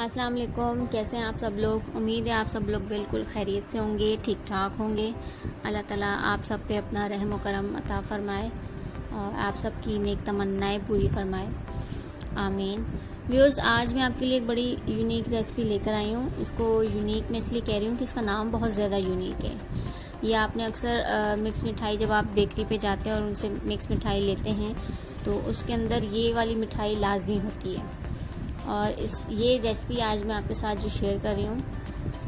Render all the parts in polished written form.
अस्सलाम वालेकुम। कैसे हैं आप सब लोग। उम्मीद है आप सब लोग बिल्कुल खैरियत से होंगे, ठीक ठाक होंगे। अल्लाह ताला आप सब पे अपना रहम व करम अता फ़रमाए और आप सब की नेक तमन्नाएं पूरी फरमाए, आमीन। व्यूअर्स, आज मैं आपके लिए एक बड़ी यूनिक रेसिपी लेकर आई हूँ। इसको यूनिक मैं इसलिए कह रही हूँ कि इसका नाम बहुत ज़्यादा यूनिक है। ये आपने अक्सर मिक्स मिठाई, जब आप बेकरी पे जाते हैं और उनसे मिक्स मिठाई लेते हैं तो उसके अंदर ये वाली मिठाई लाजमी होती है। और ये रेसिपी आज मैं आपके साथ जो शेयर कर रही हूँ,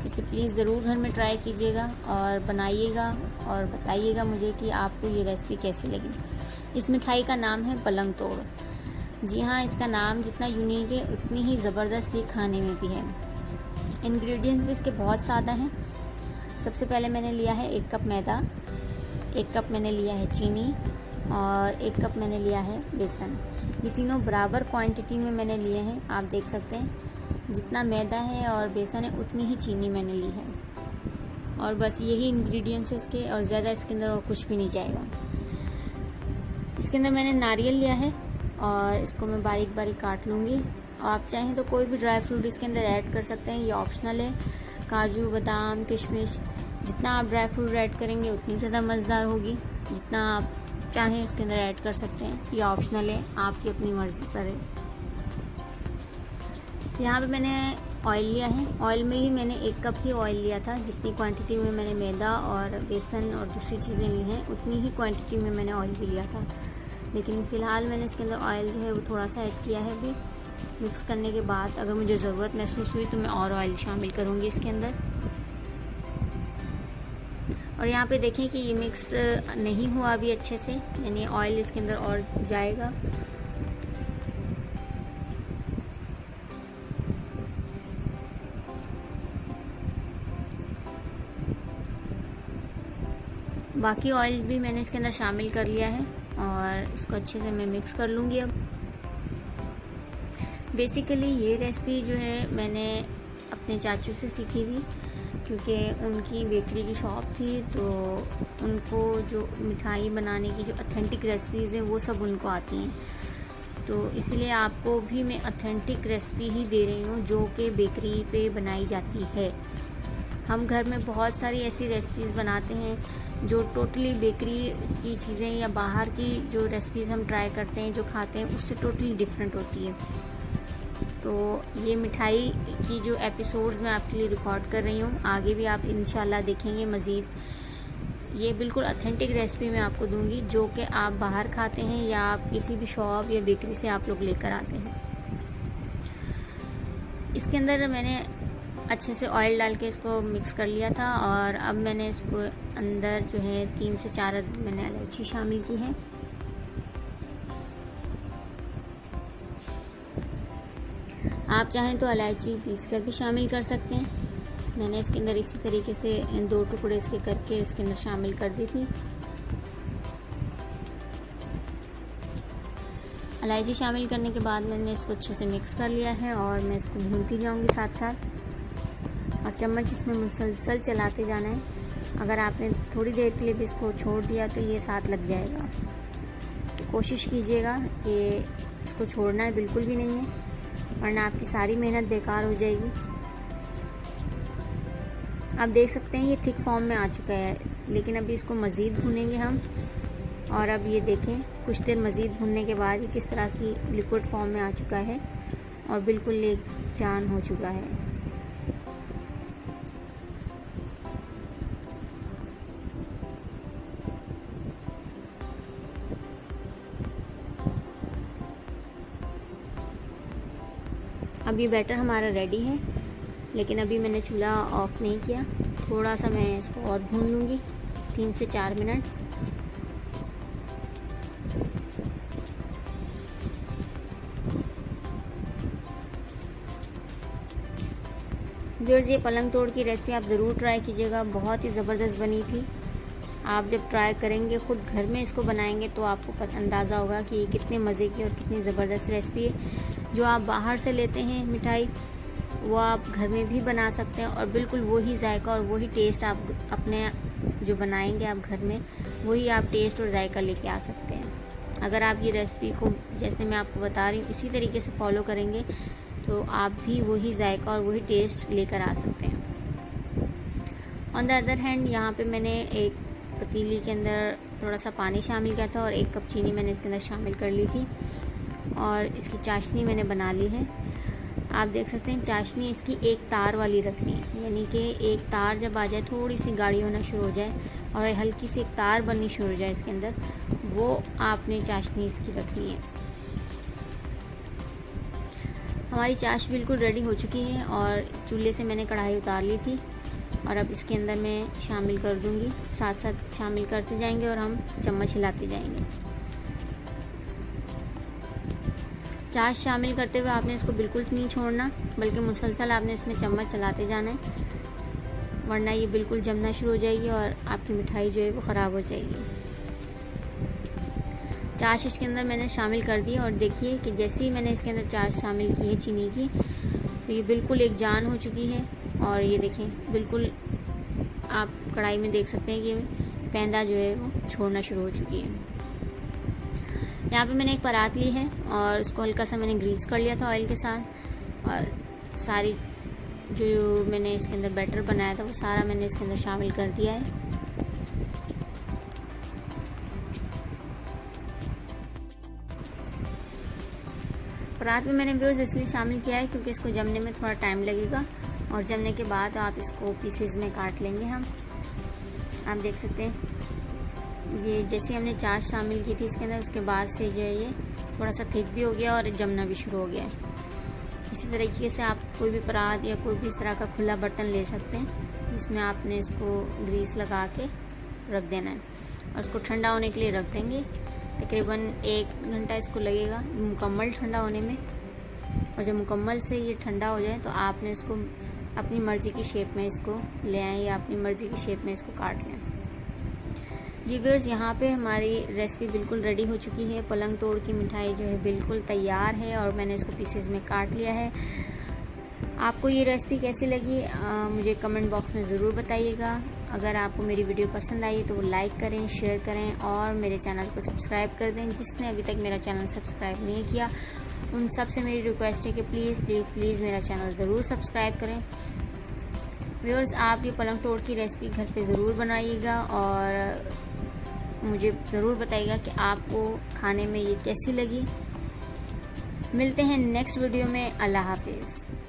इसे प्लीज़ ज़रूर घर में ट्राई कीजिएगा और बनाइएगा और बताइएगा मुझे कि आपको ये रेसिपी कैसी लगी। इस मिठाई का नाम है पलंग तोड़। जी हाँ, इसका नाम जितना यूनिक है उतनी ही ज़बरदस्त ये खाने में भी है। इंग्रेडिएंट्स भी इसके बहुत सादा हैं। सबसे पहले मैंने लिया है 1 कप मैदा, 1 कप मैंने लिया है चीनी और 1 कप मैंने लिया है बेसन। ये तीनों बराबर क्वांटिटी में मैंने लिए हैं। आप देख सकते हैं जितना मैदा है और बेसन है उतनी ही चीनी मैंने ली है। और बस यही इंग्रेडिएंट्स है इसके, और ज़्यादा इसके अंदर और कुछ भी नहीं जाएगा। इसके अंदर मैंने नारियल लिया है और इसको मैं बारीक बारीक काट लूँगी। और आप चाहें तो कोई भी ड्राई फ्रूट इसके अंदर ऐड कर सकते हैं, ये ऑप्शनल है। काजू, बादाम, किशमिश, जितना आप ड्राई फ्रूट ऐड करेंगे उतनी ज़्यादा मज़ेदार होगी। जितना आप चाहें इसके अंदर ऐड कर सकते हैं, ये ऑप्शनल है, आपकी अपनी मर्ज़ी पर है। यहाँ पे मैंने ऑयल लिया है। ऑयल में ही मैंने 1 कप ही ऑयल लिया था। जितनी क्वांटिटी में मैंने मैदा और बेसन और दूसरी चीज़ें ली हैं उतनी ही क्वांटिटी में मैंने ऑयल भी लिया था। लेकिन फ़िलहाल मैंने इसके अंदर ऑयल जो है वो थोड़ा सा ऐड किया है। अभी मिक्स करने के बाद अगर मुझे ज़रूरत महसूस हुई तो मैं और ऑयल शामिल करूँगी इसके अंदर। और यहाँ पे देखें कि ये मिक्स नहीं हुआ अभी अच्छे से, यानी ऑयल इसके अंदर और जाएगा। बाकी ऑयल भी मैंने इसके अंदर शामिल कर लिया है और इसको अच्छे से मैं मिक्स कर लूँगी। अब बेसिकली ये रेसिपी जो है मैंने अपने चाचू से सीखी थी, क्योंकि उनकी बेकरी की शॉप थी तो उनको जो मिठाई बनाने की जो ऑथेंटिक रेसिपीज़ हैं वो सब उनको आती हैं। तो इसलिए आपको भी मैं ऑथेंटिक रेसिपी ही दे रही हूँ जो कि बेकरी पे बनाई जाती है। हम घर में बहुत सारी ऐसी रेसिपीज़ बनाते हैं जो टोटली बेकरी की चीज़ें या बाहर की जो रेसिपीज़ हम ट्राई करते हैं, जो खाते हैं, उससे टोटली डिफरेंट होती है। तो ये मिठाई की जो एपिसोड्स मैं आपके लिए रिकॉर्ड कर रही हूँ, आगे भी आप इंशाल्लाह देखेंगे मज़ीद। ये बिल्कुल ऑथेंटिक रेसिपी मैं आपको दूंगी जो कि आप बाहर खाते हैं या आप किसी भी शॉप या बेकरी से आप लोग लेकर आते हैं। इसके अंदर मैंने अच्छे से ऑयल डाल के इसको मिक्स कर लिया था और अब मैंने इसको अंदर जो है 3 से 4 मैंने इलायची शामिल की है। आप चाहें तो इलायची पीस कर भी शामिल कर सकते हैं। मैंने इसके अंदर इसी तरीके से 2 टुकड़े इसके करके इसके अंदर शामिल कर दी थी। इलायची शामिल करने के बाद मैंने इसको अच्छे से मिक्स कर लिया है और मैं इसको भूनती जाऊंगी साथ साथ, और चम्मच इसमें मुसलसल चलाते जाना है। अगर आपने थोड़ी देर के लिए भी इसको छोड़ दिया तो ये साथ लग जाएगा। तो कोशिश कीजिएगा कि इसको छोड़ना है बिल्कुल भी नहीं है, वरना आपकी सारी मेहनत बेकार हो जाएगी। आप देख सकते हैं ये थिक फॉर्म में आ चुका है, लेकिन अभी इसको मज़ीद भूनेंगे हम। और अब ये देखें कुछ देर मज़ीद भूनने के बाद ये किस तरह की लिक्विड फॉर्म में आ चुका है और बिल्कुल एक जान हो चुका है। अब ये बैटर हमारा रेडी है, लेकिन अभी मैंने चूल्हा ऑफ नहीं किया। थोड़ा सा मैं इसको और भून लूँगी 3 से 4 मिनट। व्यूअर्स, ये पलंग तोड़ की रेसिपी आप ज़रूर ट्राई कीजिएगा, बहुत ही ज़बरदस्त बनी थी। आप जब ट्राई करेंगे, ख़ुद घर में इसको बनाएंगे तो आपको अंदाज़ा होगा कि ये कितने मज़े की और कितनी ज़बरदस्त रेसिपी है। जो आप बाहर से लेते हैं मिठाई, वो आप घर में भी बना सकते हैं और बिल्कुल वही जायका और वही टेस्ट आप अपने जो बनाएंगे आप घर में, वही आप टेस्ट और जायका लेके आ सकते हैं। अगर आप ये रेसिपी को जैसे मैं आपको बता रही हूँ इसी तरीके से फॉलो करेंगे तो आप भी वही जायका और वही टेस्ट लेकर आ सकते हैं। ऑन द अदर हैंड यहाँ पे मैंने एक पतीली के अंदर थोड़ा सा पानी शामिल किया था और 1 कप चीनी मैंने इसके अंदर शामिल कर ली थी और इसकी चाशनी मैंने बना ली है। आप देख सकते हैं चाशनी इसकी एक तार वाली रखनी है, यानी कि एक तार जब आ जाए, थोड़ी सी गाढ़ी होना शुरू हो जाए और हल्की सी एक तार बननी शुरू हो जाए इसके अंदर, वो आपने चाशनी इसकी रखनी है। हमारी चाश बिल्कुल रेडी हो चुकी है और चूल्हे से मैंने कढ़ाई उतार ली थी और अब इसके अंदर मैं शामिल कर दूंगी, साथ साथ शामिल करते जाएंगे और हम चम्मच हिलाते जाएंगे। चाश शामिल करते हुए आपने इसको बिल्कुल नहीं छोड़ना, बल्कि मुसलसल आपने इसमें चम्मच चलाते जाना है, वरना ये बिल्कुल जमना शुरू हो जाएगी और आपकी मिठाई जो है वो ख़राब हो जाएगी। चाश इसके अंदर मैंने शामिल कर दी और देखिए कि जैसे ही मैंने इसके अंदर चाश शामिल की है चीनी की, तो ये बिल्कुल एक जान हो चुकी है और ये देखें बिल्कुल आप कढ़ाई में देख सकते हैं कि पेंदा जो है वो छोड़ना शुरू हो चुकी है। यहाँ पे मैंने एक परात ली है और उसको हल्का सा मैंने ग्रीस कर लिया था ऑयल के साथ और सारी जो मैंने इसके अंदर बैटर बनाया था वो सारा मैंने इसके अंदर शामिल कर दिया है। परात में मैंने व्यूअर्स इसलिए शामिल किया है क्योंकि इसको जमने में थोड़ा टाइम लगेगा और जमने के बाद आप इसको पीसेस में काट लेंगे हम। आप देख सकते हैं ये जैसे हमने चाश शामिल की थी इसके अंदर, उसके बाद से जो है ये थोड़ा सा थिक भी हो गया और जमना भी शुरू हो गया है। इसी तरीके से आप कोई भी परात या कोई भी इस तरह का खुला बर्तन ले सकते हैं जिसमें आपने इसको ग्रीस लगा के रख देना है और इसको ठंडा होने के लिए रख देंगे। तकरीबन 1 घंटा इसको लगेगा मुकम्मल ठंडा होने में और जब मुकम्मल से ये ठंडा हो जाए तो आपने इसको अपनी मर्ज़ी की शेप में इसको ले आएँ या अपनी मर्ज़ी की शेप में इसको काट लें। जी व्यूअर्स, यहाँ पे हमारी रेसिपी बिल्कुल रेडी हो चुकी है। पलंग तोड़ की मिठाई जो है बिल्कुल तैयार है और मैंने इसको पीसेस में काट लिया है। आपको ये रेसिपी कैसी लगी मुझे कमेंट बॉक्स में ज़रूर बताइएगा। अगर आपको मेरी वीडियो पसंद आई तो वो लाइक करें, शेयर करें और मेरे चैनल को सब्सक्राइब कर दें। जिसने अभी तक मेरा चैनल सब्सक्राइब नहीं किया उन सब से मेरी रिक्वेस्ट है कि प्लीज़ प्लीज़ प्लीज़ मेरा चैनल ज़रूर सब्सक्राइब करें। व्यूअर्स, आप ये पलंग तोड़ की रेसिपी घर पे ज़रूर बनाइएगा और मुझे ज़रूर बताइएगा कि आपको खाने में ये कैसी लगी। मिलते हैं नेक्स्ट वीडियो में। अल्लाह हाफिज़।